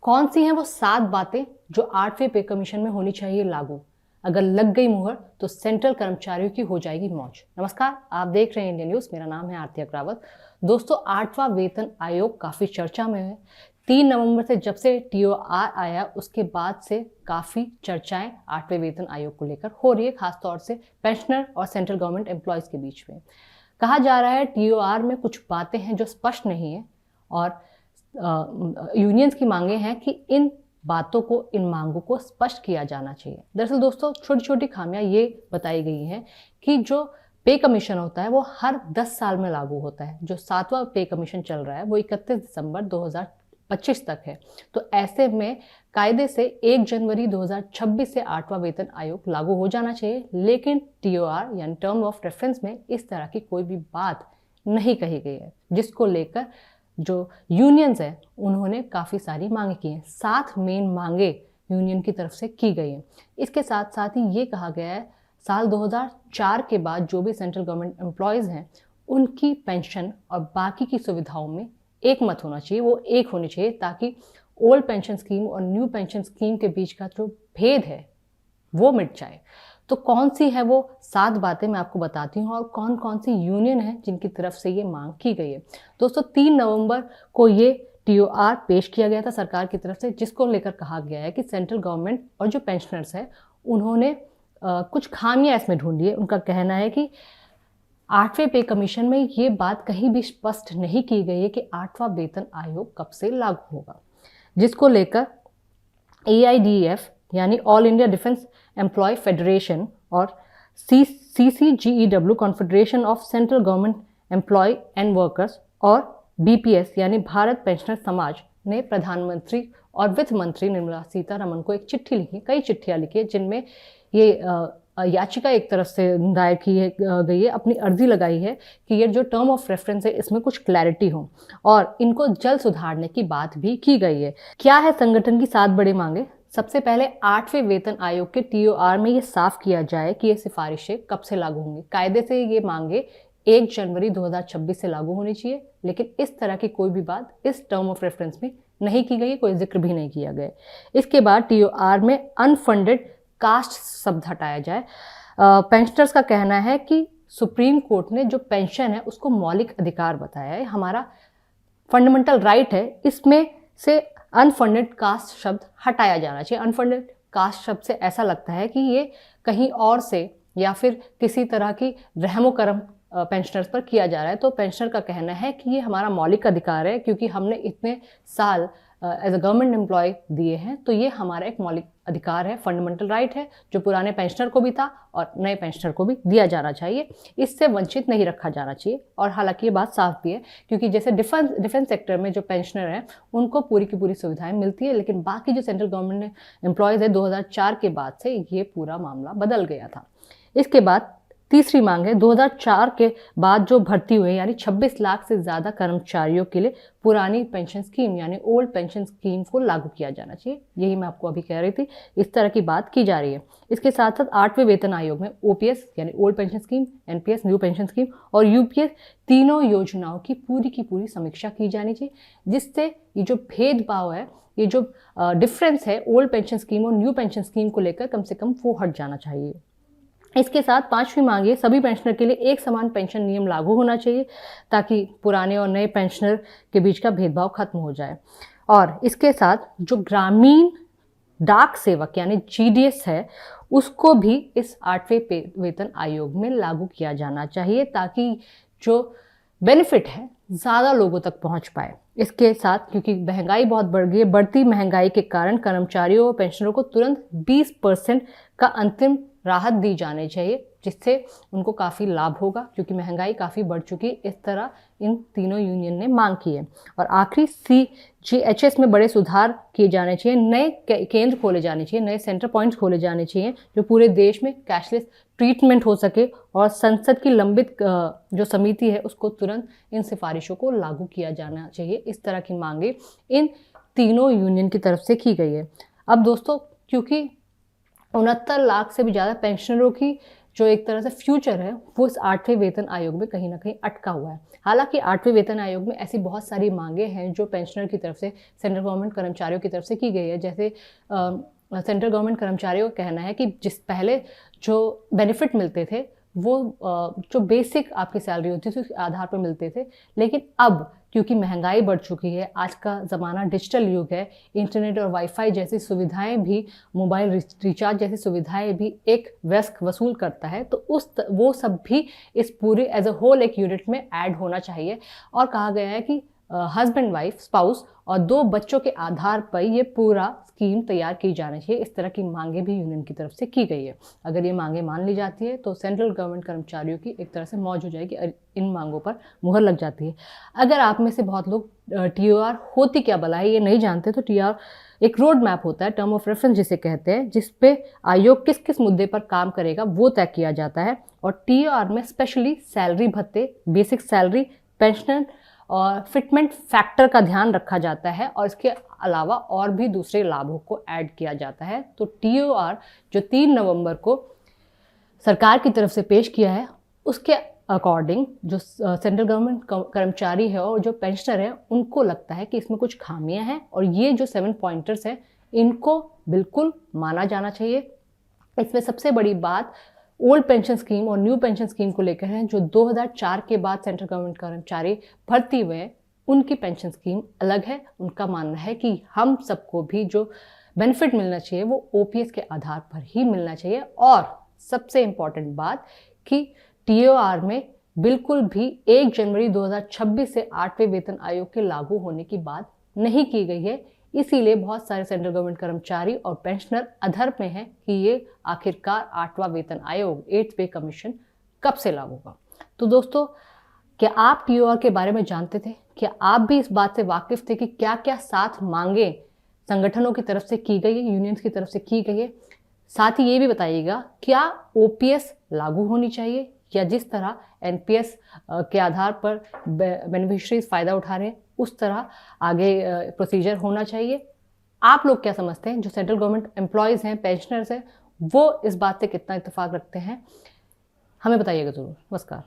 कौन सी हैं वो 7 बातें जो 8वें पे कमीशन में होनी चाहिए लागू? अगर लग गई मुहर तो सेंट्रल कर्मचारियों की हो जाएगी मौज। नमस्कार, आप देख रहे हैं इंडियन न्यूज। मेरा नाम है आरती अग्रवाल। दोस्तों, 8वां वेतन आयोग काफी चर्चा में है। 3 नवंबर से जब से टीओआर आया उसके बाद से काफी चर्चाएं 8वें वेतन आयोग को लेकर हो रही है, खासतौर से पेंशनर और सेंट्रल गवर्नमेंट एम्प्लॉयज के बीच में। कहा जा रहा है टीओआर में कुछ बातें हैं जो स्पष्ट नहीं है और यूनियंस की मांगे हैं कि इन बातों को, इन मांगों को स्पष्ट किया जाना चाहिए। दरअसल दोस्तों, छोटी छोटी खामियां ये बताई गई हैं कि जो पे कमीशन होता है वो हर 10 साल में लागू होता है। जो 7वां पे कमीशन चल रहा है वो 31 दिसंबर 2025 तक है। तो ऐसे में कायदे से 1 जनवरी 2026 से 8वां वेतन आयोग लागू हो जाना चाहिए, लेकिन टीओआर यानी टर्म ऑफ रेफरेंस में इस तरह की कोई भी बात नहीं कही गई है, जिसको लेकर जो यूनियंस है उन्होंने काफ़ी सारी मांगे की हैं। 7 मेन मांगे यूनियन की तरफ से की गई हैं। इसके साथ साथ ही ये कहा गया है साल 2004 के बाद जो भी सेंट्रल गवर्नमेंट एम्प्लॉयज़ हैं उनकी पेंशन और बाकी की सुविधाओं में एक मत होना चाहिए, वो एक होनी चाहिए, ताकि ओल्ड पेंशन स्कीम और न्यू पेंशन स्कीम के बीच का जो भेद है वो मिट जाए। तो कौन सी है वो 7 बातें मैं आपको बताती हूँ और कौन कौन सी यूनियन है जिनकी तरफ से ये मांग की गई है। दोस्तों, 3 नवंबर को ये टीओआर पेश किया गया था सरकार की तरफ से, जिसको लेकर कहा गया है कि सेंट्रल गवर्नमेंट और जो पेंशनर्स है उन्होंने कुछ खामियां इसमें ढूंढी है। उनका कहना है कि 8वें पे कमीशन में ये बात कहीं भी स्पष्ट नहीं की गई है कि 8वां वेतन आयोग कब से लागू होगा, जिसको लेकर AIDF यानी all India defence employ federation और CCGEW confederation of central government employ and workers और BPS यानी भारत पेंशनर समाज ने प्रधानमंत्री और वित्त मंत्री निर्मला सीतारमण को एक चिट्ठी लिखी, कई चिट्ठियां लिखी, जिनमें ये याचिका एक तरफ से दायर की गई है, अपनी अर्जी लगाई है कि ये जो टर्म ऑफ रेफरेंस है इसमें कुछ क्लैरिटी हो और इनको जल्द सुधारने की बात भी की गई है। क्या है संगठन की 7 बड़ी मांगे? सबसे पहले 8वें वेतन आयोग के टीओआर में ये साफ किया जाए कि ये सिफारिशें कब से लागू होंगी। कायदे से ये मांगे 1 जनवरी 2026 से लागू होनी चाहिए, लेकिन इस तरह की कोई भी बात इस टर्म ऑफ रेफरेंस में नहीं की गई, कोई जिक्र भी नहीं किया गया। इसके बाद टीओआर में अनफंडेड कास्ट शब्द हटाया जाए। पेंशनर्स का कहना है कि सुप्रीम कोर्ट ने जो पेंशन है उसको मौलिक अधिकार बताया है, हमारा फंडामेंटल राइट है, इसमें से अनफंडेड कास्ट शब्द हटाया जाना चाहिए। अनफंडेड कास्ट शब्द से ऐसा लगता है कि ये कहीं और से या फिर किसी तरह की रहमो करम पेंशनर्स पर किया जा रहा है। तो पेंशनर का कहना है कि ये हमारा मौलिक अधिकार है, क्योंकि हमने इतने साल एज अ गवर्नमेंट एम्प्लॉय दिए हैं, तो ये हमारा एक मौलिक अधिकार है, फंडामेंटल राइट है, जो पुराने पेंशनर को भी था और नए पेंशनर को भी दिया जाना चाहिए। इससे वंचित नहीं रखा जाना चाहिए। और हालांकि ये बात साफ भी है, क्योंकि जैसे डिफेंस सेक्टर में जो पेंशनर हैं उनको पूरी की पूरी सुविधाएं मिलती है, लेकिन बाकी जो सेंट्रल गवर्नमेंट एम्प्लॉयज़ है 2004 के बाद से ये पूरा मामला बदल गया था। इसके बाद तीसरी मांग है 2004 के बाद जो भर्ती हुए यानी 26 लाख से ज़्यादा कर्मचारियों के लिए पुरानी पेंशन स्कीम यानी ओल्ड पेंशन स्कीम को लागू किया जाना चाहिए। यही मैं आपको अभी कह रही थी, इस तरह की बात की जा रही है। इसके साथ साथ 8वें वेतन आयोग में OPS यानी old pension scheme, NPS new pension scheme और UPS तीनों योजनाओं की पूरी समीक्षा की जानी चाहिए, जिससे ये जो भेदभाव है, ये जो डिफरेंस है ओल्ड पेंशन स्कीम और न्यू पेंशन स्कीम को लेकर कम से कम वो हट जाना चाहिए। इसके साथ 5वीं मांग है सभी पेंशनर के लिए एक समान पेंशन नियम लागू होना चाहिए, ताकि पुराने और नए पेंशनर के बीच का भेदभाव खत्म हो जाए। और इसके साथ जो ग्रामीण डाक सेवक यानी GDS है उसको भी इस 8वें वेतन आयोग में लागू किया जाना चाहिए, ताकि जो बेनिफिट है ज़्यादा लोगों तक पहुंच पाए। इसके साथ क्योंकि महंगाई बहुत बढ़ गई है, बढ़ती महंगाई के कारण कर्मचारियों और पेंशनरों को तुरंत 20% का अंतिम राहत दी जानी चाहिए, जिससे उनको काफ़ी लाभ होगा, क्योंकि महंगाई काफ़ी बढ़ चुकी है। इस तरह इन तीनों यूनियन ने मांग की है। और आखिरी CGHS में बड़े सुधार किए जाने चाहिए, नए केंद्र खोले जाने चाहिए, नए सेंटर पॉइंट्स खोले जाने चाहिए, जो पूरे देश में कैशलेस ट्रीटमेंट हो सके, और संसद की लंबित जो समिति है उसको तुरंत इन सिफारिशों को लागू किया जाना चाहिए। इस तरह की मांगे इन तीनों यूनियन की तरफ से की गई है। अब दोस्तों, क्योंकि 69 लाख से भी ज़्यादा पेंशनरों की जो एक तरह से फ्यूचर है वो इस 8वें वेतन आयोग में कहीं ना कहीं अटका हुआ है। हालांकि 8वें वेतन आयोग में ऐसी बहुत सारी मांगे हैं जो पेंशनर की तरफ से, सेंट्रल गवर्नमेंट कर्मचारियों की तरफ से की गई है। जैसे सेंट्रल गवर्नमेंट कर्मचारियों का कहना है कि जिस पहले जो बेनिफिट मिलते थे वो जो बेसिक आपकी सैलरी होती थी उसके आधार पर मिलते थे, लेकिन अब क्योंकि महंगाई बढ़ चुकी है, आज का ज़माना डिजिटल युग है, इंटरनेट और वाईफाई जैसी सुविधाएं भी, मोबाइल रिचार्ज जैसी सुविधाएं भी एक व्यस्क वसूल करता है, तो वो सब भी इस पूरे एज अ होल एक यूनिट में ऐड होना चाहिए। और कहा गया है कि हस्बैंड वाइफ स्पाउस और 2 बच्चों के आधार पर ये पूरा स्कीम तैयार की जानी चाहिए। इस तरह की मांगे भी यूनियन की तरफ से की गई है। अगर ये मांगे मान ली जाती है तो सेंट्रल गवर्नमेंट कर्मचारियों की एक तरह से मौज हो जाएगी, इन मांगों पर मुहर लग जाती है। अगर आप में से बहुत लोग TOR होती क्या भला है ये नहीं जानते, तो TOR एक रोड मैप होता है, टर्म ऑफ रेफरेंस जिसे कहते हैं, जिस पे आयोग किस किस मुद्दे पर काम करेगा वो तय किया जाता है। और TOR में स्पेशली सैलरी भत्ते, बेसिक सैलरी, पेंशन और फिटमेंट फैक्टर का ध्यान रखा जाता है, और इसके अलावा और भी दूसरे लाभों को ऐड किया जाता है। तो TOR जो 3 नवंबर को सरकार की तरफ से पेश किया है, उसके अकॉर्डिंग जो सेंट्रल गवर्नमेंट कर्मचारी है और जो पेंशनर है उनको लगता है कि इसमें कुछ खामियां हैं, और ये जो 7 पॉइंटर्स हैं इनको बिल्कुल माना जाना चाहिए। इसमें सबसे बड़ी बात ओल्ड पेंशन स्कीम और न्यू पेंशन स्कीम को लेकर है। जो 2004 के बाद सेंट्रल गवर्नमेंट कर्मचारी भर्ती हुए, उनकी पेंशन स्कीम अलग है। उनका मानना है कि हम सबको भी जो बेनिफिट मिलना चाहिए वो OPS के आधार पर ही मिलना चाहिए। और सबसे इम्पॉर्टेंट बात कि TOR में बिल्कुल भी 1 जनवरी 2026 से 8वें वेतन आयोग के लागू होने की बात नहीं की गई है। इसीलिए बहुत सारे सेंट्रल गवर्नमेंट कर्मचारी और पेंशनर अधर में हैं कि ये आखिरकार 8वां वेतन आयोग, 8th पे कमीशन कब से लागू होगा। तो दोस्तों, क्या आप TOR के बारे में जानते थे? क्या आप भी इस बात से वाकिफ थे कि क्या क्या 7 मांगे संगठनों की तरफ से की गई है, यूनियंस की तरफ से की गई है? साथ ही ये भी बताइएगा, क्या OPS लागू होनी चाहिए या जिस तरह NPS के आधार पर बेनिफिशरीज फ़ायदा उठा रहे हैं उस तरह आगे प्रोसीजर होना चाहिए? आप लोग क्या समझते हैं? जो सेंट्रल गवर्नमेंट एम्प्लॉयज़ हैं, पेंशनर्स हैं, वो इस बात से कितना इत्तेफाक रखते हैं? हमें बताइएगा ज़रूर। नमस्कार।